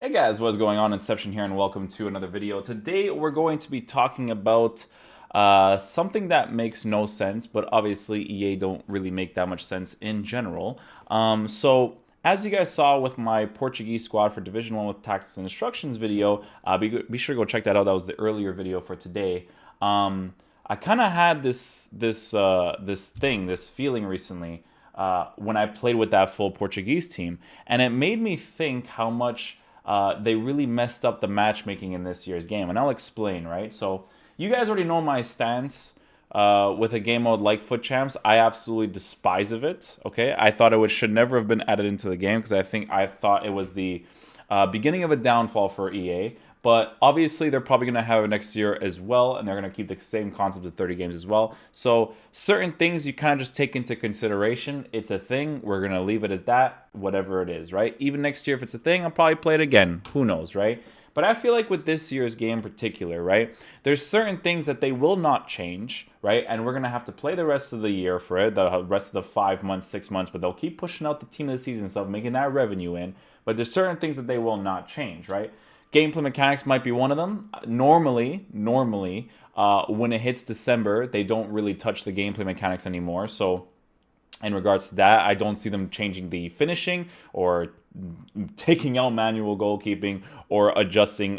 Hey guys, what's going on? Inception here and welcome to another video. Today we're going to be talking about something that makes no sense, but obviously EA don't really make that much sense in general. So as you guys saw with my Portuguese squad for Division 1 with tactics and instructions video, be sure to go check that out. That was the earlier video for today. I kind of had this feeling recently when I played with that full Portuguese team, and it made me think how much they really messed up the matchmaking in this year's game, and I'll explain, right? So you guys already know my stance with a game mode like Foot Champs. I absolutely despise of it, okay? I thought should never have been added into the game because I thought it was the beginning of a downfall for EA. But obviously, they're probably going to have it next year as well, and they're going to keep the same concept of 30 games as well. So certain things you kind of just take into consideration. It's a thing. We're going to leave it as that, whatever it is, right? Even next year, if it's a thing, I'll probably play it again. Who knows, right? But I feel like with this year's game in particular, right, there's certain things that they will not change, right? And we're going to have to play the rest of the year for it, the rest of the 5 months, 6 months, but they'll keep pushing out the team of the season stuff, making that revenue in. But there's certain things that they will not change, right? Gameplay mechanics might be one of them. Normally, when it hits December, they don't really touch the gameplay mechanics anymore. So in regards to that, I don't see them changing the finishing or taking out manual goalkeeping or adjusting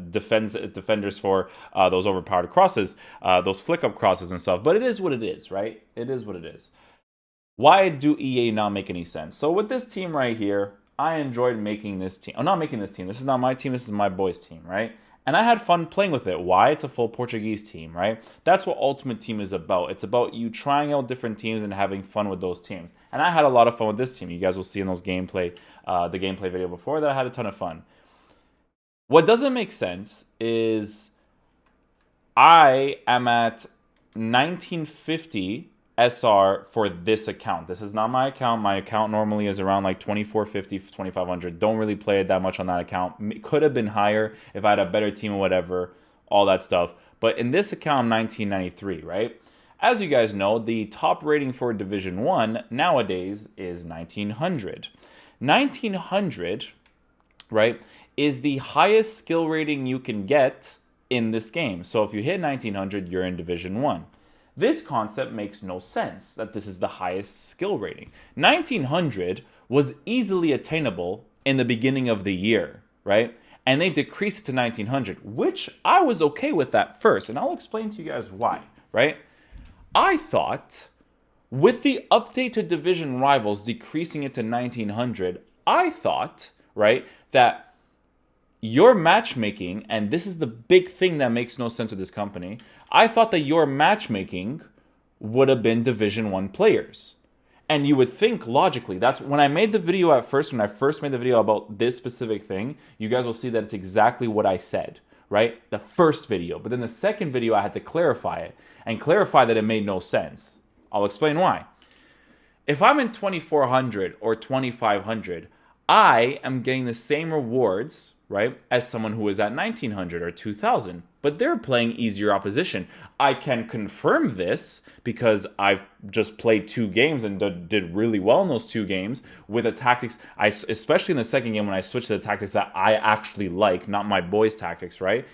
defenders for those overpowered crosses, those flick-up crosses and stuff. But it is what it is, right? It is what it is. Why do EA not make any sense? So with this team right here, I enjoyed making this team. I'm not making this team. This is not my team. This is my boys' team, right? And I had fun playing with it. Why? It's a full Portuguese team, right? That's what Ultimate Team is about. It's about you trying out different teams and having fun with those teams. And I had a lot of fun with this team. You guys will see in those the gameplay video before that I had a ton of fun. What doesn't make sense is I am at 1950 SR for this account. This is not my account. My account normally is around like 2450, 2500. Don't really play it that much on that account. Could have been higher if I had a better team or whatever, all that stuff. But in this account, I'm 1993, right? As you guys know, the top rating for Division 1 nowadays is 1900. 1900, right, is the highest skill rating you can get in this game. So if you hit 1900, you're in Division 1. This concept makes no sense, that this is the highest skill rating. 1900 was easily attainable in the beginning of the year, right? And they decreased it to 1900, which I was okay with that first. And I'll explain to you guys why, right? I thought with the update to Division Rivals decreasing it to 1900, I thought, right, that your matchmaking, and this is the big thing that makes no sense with this company, I thought that your matchmaking would have been Division 1 players. And you would think logically, that's when I made the video at first, when I first made the video about this specific thing, you guys will see that it's exactly what I said, right? The first video. But then the second video, I had to clarify it and clarify that it made no sense. I'll explain why. If I'm in 2400 or 2500, I am getting the same rewards, right, as someone who is at 1900 or 2000, but they're playing easier opposition. I can confirm this because I've just played 2 games and did really well in those 2 games with the tactics, especially in the second game when I switched to the tactics that I actually like, not my boys' tactics, right?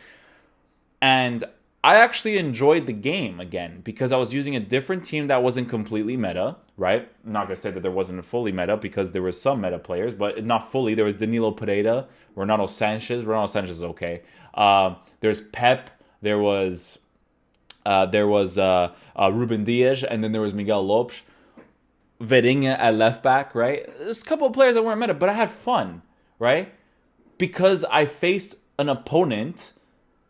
And I actually enjoyed the game again because I was using a different team that wasn't completely meta, right? I'm not going to say that there wasn't a fully meta because there were some meta players, but not fully. There was Danilo Pereira, Renato Sanchez. Renato Sanchez is okay. There's Pep. There was Ruben Dias, and then there was Miguel Lopes. Verinha at left back, right? There's a couple of players that weren't meta, but I had fun, right? Because I faced an opponent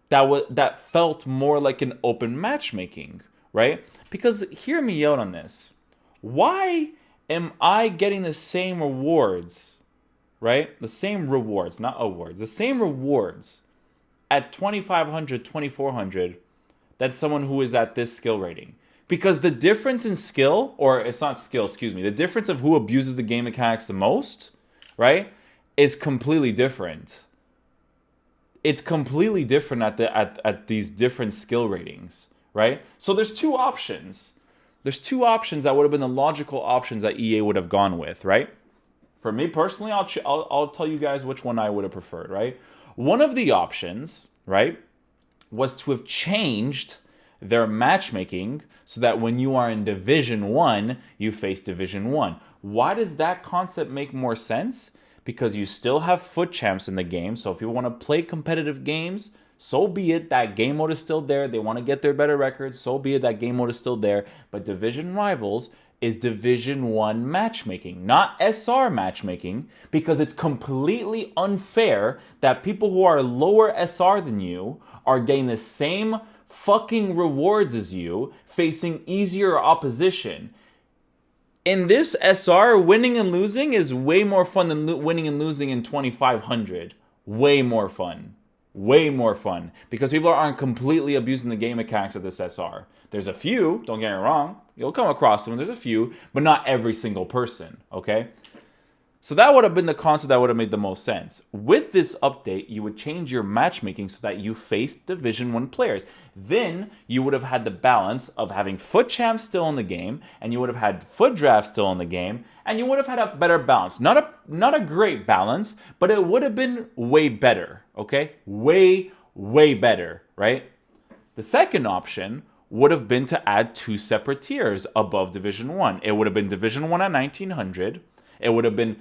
that felt more like an open matchmaking, right? Because hear me out on this. Why am I getting the same rewards, right? The same rewards, not awards. The same rewards at 2500, 2400 than someone who is at this skill rating? Because the difference in skill, or it's not skill, excuse me, the difference of who abuses the game mechanics the most, right, is completely different. It's completely different at these different skill ratings, right? So there's 2 options. There's 2 options that would have been the logical options that EA would have gone with, right? For me personally, I'll tell you guys which one I would have preferred, right? One of the options, right, was to have changed their matchmaking so that when you are in Division 1, you face Division 1. Why does that concept make more sense? Because you still have foot champs in the game, so if you want to play competitive games, so be it. That game mode is still there. They want to get their better records, so be it. That game mode is still there. But Division Rivals is Division 1 matchmaking, not SR matchmaking, because it's completely unfair that people who are lower SR than you are getting the same fucking rewards as you, facing easier opposition. In this SR, winning and losing is way more fun than winning and losing in 2500. Way more fun. Way more fun. Because people aren't completely abusing the game mechanics of this SR. There's a few, don't get me wrong. You'll come across them, there's a few, but not every single person, okay? So that would have been the concept that would have made the most sense. With this update, you would change your matchmaking so that you face Division 1 players. Then you would have had the balance of having foot champs still in the game, and you would have had foot draft still in the game, and you would have had a better balance. Not a great balance, but it would have been way better, okay? Way better, right? The second option would have been to add 2 separate tiers above Division 1. It would have been Division 1 at 1900. It would have been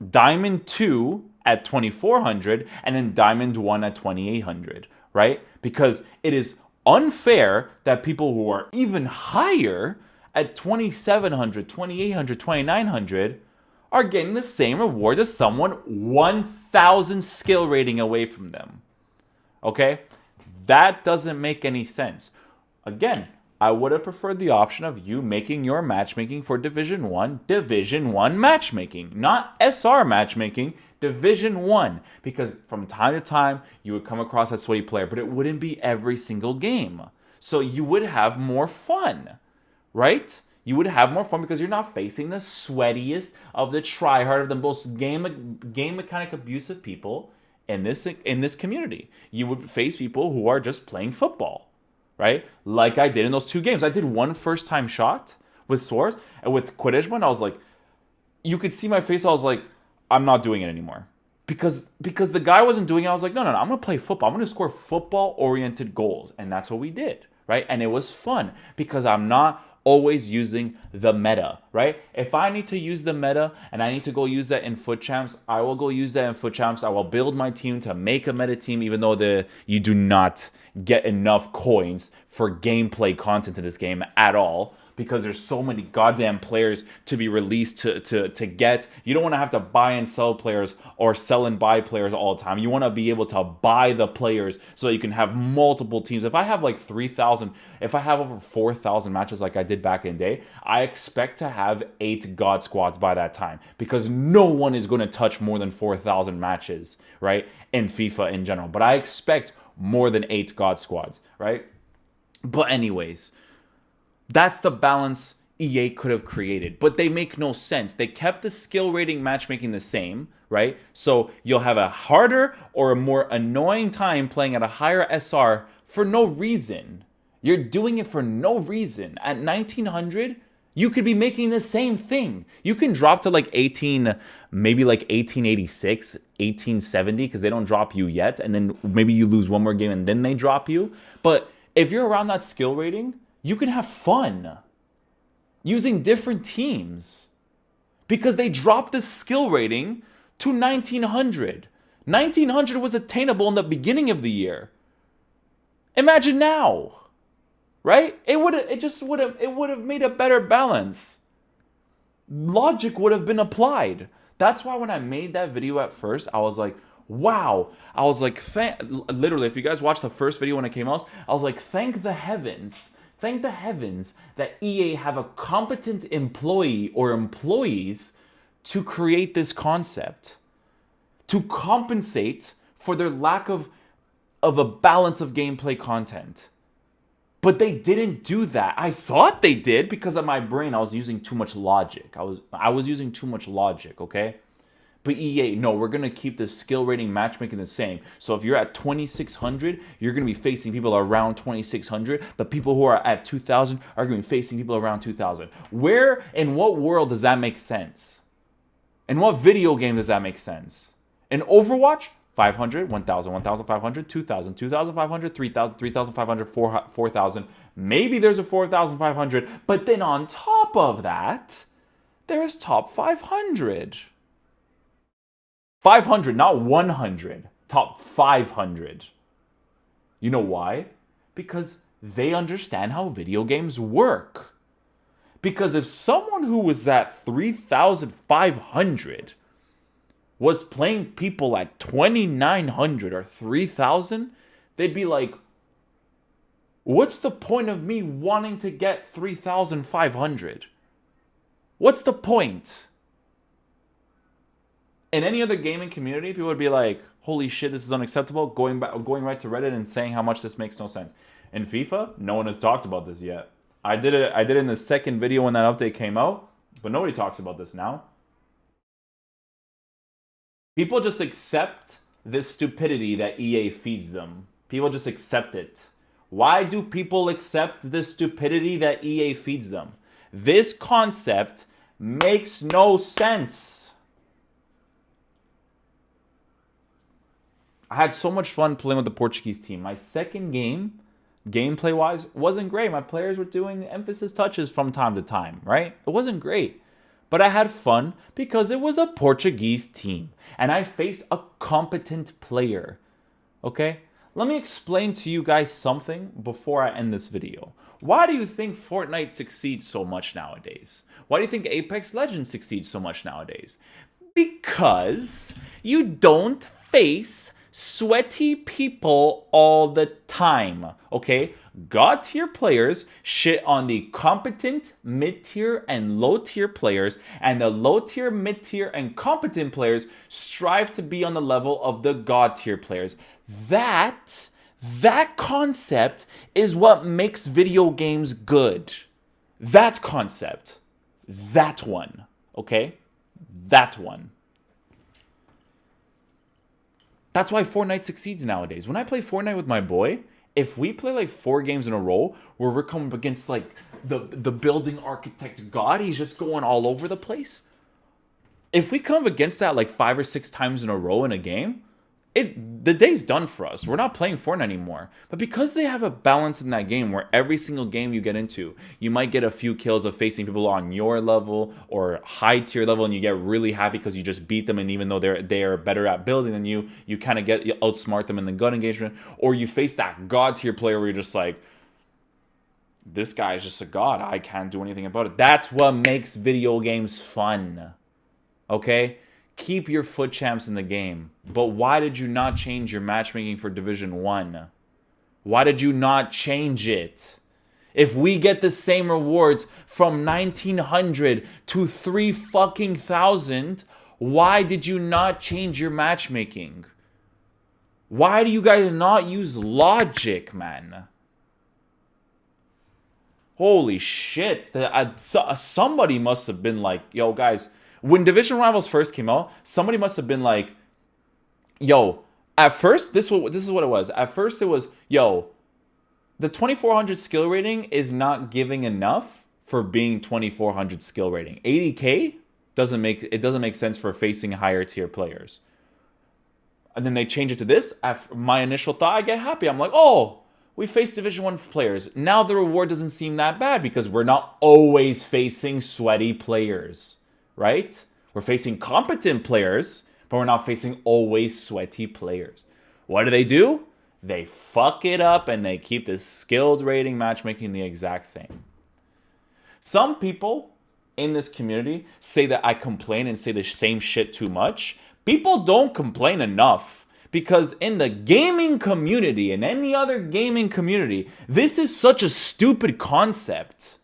Diamond 2 at 2400 and then Diamond 1 at 2800, right? Because it is unfair that people who are even higher at 2700, 2800, 2900 are getting the same reward as someone 1000 skill rating away from them. Okay? That doesn't make any sense. Again, I would have preferred the option of you making your matchmaking for Division 1 matchmaking, not SR matchmaking, Division 1. Because from time to time, you would come across that sweaty player, but it wouldn't be every single game. So you would have more fun, right? You would have more fun because you're not facing the sweatiest of the tryhard of the most game mechanic abusive people in this community. You would face people who are just playing football. Right? Like I did in those 2 games. I did one first time shot with Soares and with Quaresma. I was like, you could see my face. I was like, I'm not doing it anymore. Because the guy wasn't doing it. I was like, no, I'm going to play football. I'm going to score football-oriented goals. And that's what we did, right? And it was fun because I'm not always using the meta, right? If I need to use the meta and I need to go use that in Foot Champs, I will go use that in Foot Champs. I will build my team to make a meta team, even though you do not get enough coins for gameplay content in this game at all, because there's so many goddamn players to be released to get. You don't want to have to buy and sell players or sell and buy players all the time. You want to be able to buy the players so that you can have multiple teams. If I have like 3,000, if I have over 4,000 matches like I did back in the day, I expect to have 8 God Squads by that time, because no one is going to touch more than 4,000 matches, right, in FIFA in general. But I expect more than 8 God Squads, right? But anyways, that's the balance EA could have created, but they make no sense. They kept the skill rating matchmaking the same, right? So you'll have a harder or a more annoying time playing at a higher SR for no reason. You're doing it for no reason. At 1900, you could be making the same thing. You can drop to like 18, maybe like 1886, 1870, because they don't drop you yet. And then maybe you lose one more game and then they drop you. But if you're around that skill rating, you can have fun using different teams, because they dropped the skill rating to 1900. 1900 was attainable in the beginning of the year. Imagine now. Right? It would have made a better balance. Logic would have been applied. That's why when I made that video at first, I was like, wow. I was like, literally, if you guys watched the first video when it came out, I was like, thank the heavens that EA have a competent employee or employees to create this concept, to compensate for their lack of a balance of gameplay content. But they didn't do that. I thought they did because of my brain. I was using too much logic. I was using too much logic, okay? But EA, no, we're going to keep the skill rating matchmaking the same. So if you're at 2,600, you're going to be facing people around 2,600. But people who are at 2,000 are going to be facing people around 2,000. Where, in what world does that make sense? In what video game does that make sense? In Overwatch, 500, 1,000, 1,500, 2,000, 2,500, 3,000, 3,500, 4,000. Maybe there's a 4,500. But then on top of that, there's top 500. 500, not 100. Top 500. You know why? Because they understand how video games work. Because if someone who was at 3,500 was playing people at 2,900 or 3,000, they'd be like, what's the point of me wanting to get 3,500? What's the point? In any other gaming community, people would be like, holy shit, this is unacceptable, going right to Reddit and saying how much this makes no sense. In FIFA, no one has talked about this yet. I did it in the second video when that update came out, but nobody talks about this now. People just accept this stupidity that EA feeds them. People just accept it. Why do people accept this stupidity that EA feeds them? This concept makes no sense. I had so much fun playing with the Portuguese team. My second game, gameplay-wise, wasn't great. My players were doing emphasis touches from time to time, right? It wasn't great. But I had fun because it was a Portuguese team. And I faced a competent player. Okay? Let me explain to you guys something before I end this video. Why do you think Fortnite succeeds so much nowadays? Why do you think Apex Legends succeeds so much nowadays? Because you don't face sweaty people all the time, okay? God tier players shit on the competent mid-tier and low-tier players, and the low-tier, mid-tier, and competent players strive to be on the level of the God tier players. That concept is what makes video games good. That concept. That one, okay? That one. That's why Fortnite succeeds nowadays. When I play Fortnite with my boy, if we play like 4 games in a row where we're coming up against like the building architect god, he's just going all over the place. If we come up against that like 5 or 6 times in a row in a game, the day's done for us. We're not playing Fortnite anymore. But because they have a balance in that game where every single game you get into, you might get a few kills of facing people on your level or high tier level, and you get really happy because you just beat them, and even though they are better at building than you kind of outsmart them in the gun engagement. Or you face that god tier player where you're just like, this guy is just a god. I can't do anything about it. That's what makes video games fun. Okay? Keep your foot champs in the game. But why did you not change your matchmaking for Division 1? Why did you not change it? If we get the same rewards from 1,900 to 3,000, why did you not change your matchmaking? Why do you guys not use logic, man? Holy shit. Somebody must have been like, yo, guys, when Division Rivals first came out, somebody must have been like, yo, at first, this is what it was. At first, it was, yo, the 2,400 skill rating is not giving enough for being 2,400 skill rating. 80K doesn't make sense for facing higher tier players. And then they change it to this. My initial thought, I get happy. I'm like, oh, we face Division 1 players. Now the reward doesn't seem that bad because we're not always facing sweaty players. Right? We're facing competent players, but we're not facing always sweaty players. What do? They fuck it up and they keep the skilled rating matchmaking the exact same. Some people in this community say that I complain and say the same shit too much. People don't complain enough because in the gaming community and any other gaming community, this is such a stupid concept.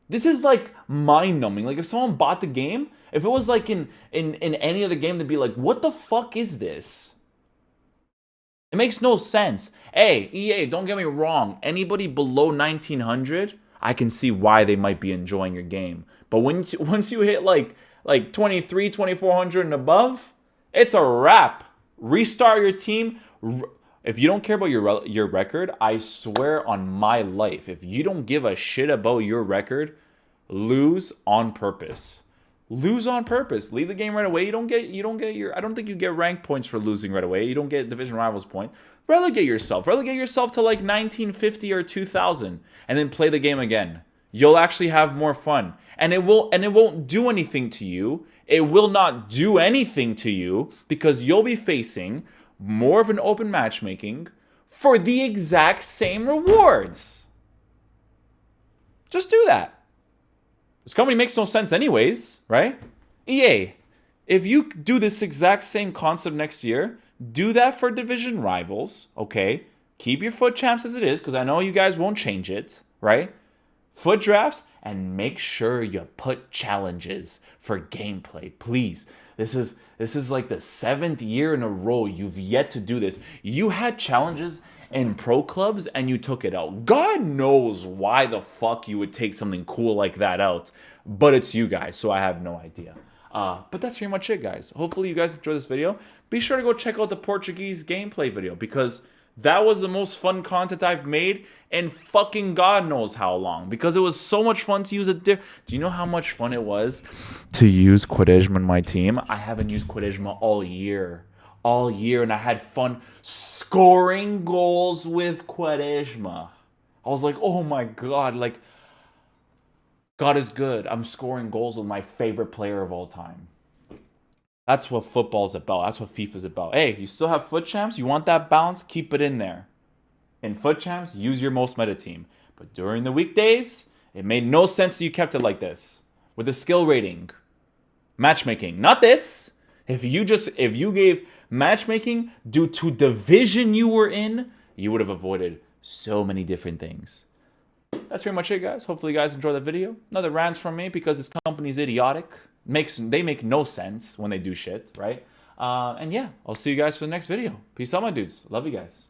This is like mind-numbing. Like if someone bought the game, if it was like in any other game, they'd be like, what the fuck is this? It makes no sense. Hey, EA, don't get me wrong. Anybody below 1,900, I can see why they might be enjoying your game. But once you hit like like 23, 2400 and above, it's a wrap. Restart your team. If you don't care about your record, I swear on my life, if you don't give a shit about your record, lose on purpose. Lose on purpose. Leave the game right away. You don't get your, I don't think you get rank points for losing right away. You don't get division rivals point. Relegate yourself. Relegate yourself to like 1950 or 2000 and then play the game again. You'll actually have more fun. And it won't do anything to you. It will not do anything to you because you'll be facing more of an open matchmaking for the exact same rewards. Just do that. This company makes no sense anyways, right? EA, if you do this exact same concept next year, do that for division rivals, okay? Keep your foot champs as it is, because I know you guys won't change it, right? Foot drafts, and make sure you put challenges for gameplay, please. This is like the 7th year in a row you've yet to do this. You had challenges in pro clubs and you took it out. God knows why the fuck you would take something cool like that out, but it's you guys, so I have no idea. But that's pretty much it, guys. Hopefully you guys enjoyed this video. Be sure to go check out the Portuguese gameplay video because that was the most fun content I've made in fucking God knows how long. Because it was so much fun to use it. Do you know how much fun it was to use Quaresma in my team? I haven't used Quaresma all year. All year, and I had fun scoring goals with Quaresma. I was like, oh my God, like, God is good. I'm scoring goals with my favorite player of all time. That's what football's about. That's what FIFA's about. Hey, you still have foot champs? You want that balance? Keep it in there. In foot champs, use your most meta team. But during the weekdays, it made no sense that you kept it like this. With the skill rating. Matchmaking. Not this. If you gave matchmaking due to division you were in, you would have avoided so many different things. That's pretty much it, guys. Hopefully you guys enjoyed the video. Another rant from me because this company's idiotic. They make no sense when they do shit, right? And yeah, I'll see you guys for the next video. Peace out, my dudes. Love you guys.